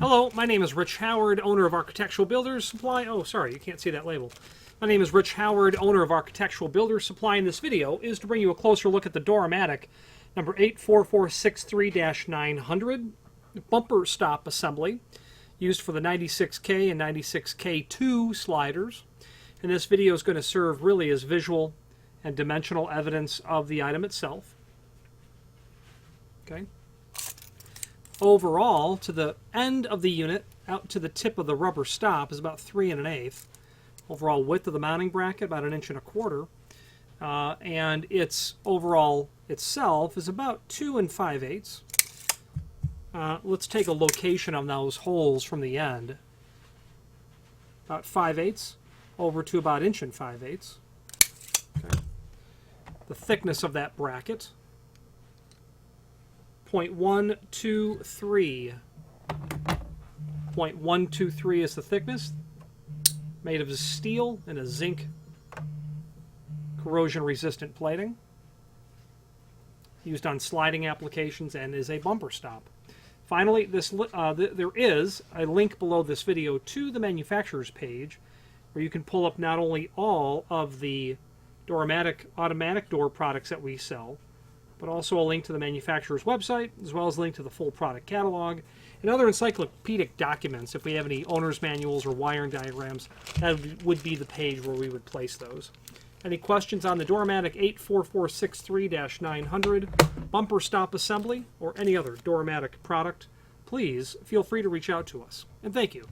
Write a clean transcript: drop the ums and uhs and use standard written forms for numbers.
Hello, my name is Rich Howard, owner of Architectural Builders Supply. Oh, sorry, you can't see that label. My name is Rich Howard, owner of Architectural Builders Supply, and this video is to bring you a closer look at the Matic number 84463-900 bumper stop assembly used for the 96K and 96K2 sliders. And this video is going to serve really as visual and dimensional evidence of the item itself. Okay. Overall, to the end of the unit, out to the tip of the rubber stop, is about 3 1/8. Overall width of the mounting bracket, about 1 1/4 inches. And its overall itself is about 2 5/8. Let's take a location of those holes from the end. About 5/8 over to about 1 5/8. Okay. The thickness of that bracket, 0.123. 0.123 is the thickness, made of steel and a zinc corrosion-resistant plating, used on sliding applications and is a bumper stop. Finally, there is a link below this video to the manufacturer's page where you can pull up not only all of the Matic automatic door products that we sell, but also a link to the manufacturer's website, as well as a link to the full product catalog and other encyclopedic documents. If we have any owner's manuals or wiring diagrams, that would be the page where we would place those. Any questions on the Matic 84463-900 bumper stop assembly or any other Matic product, please feel free to reach out to us. And thank you.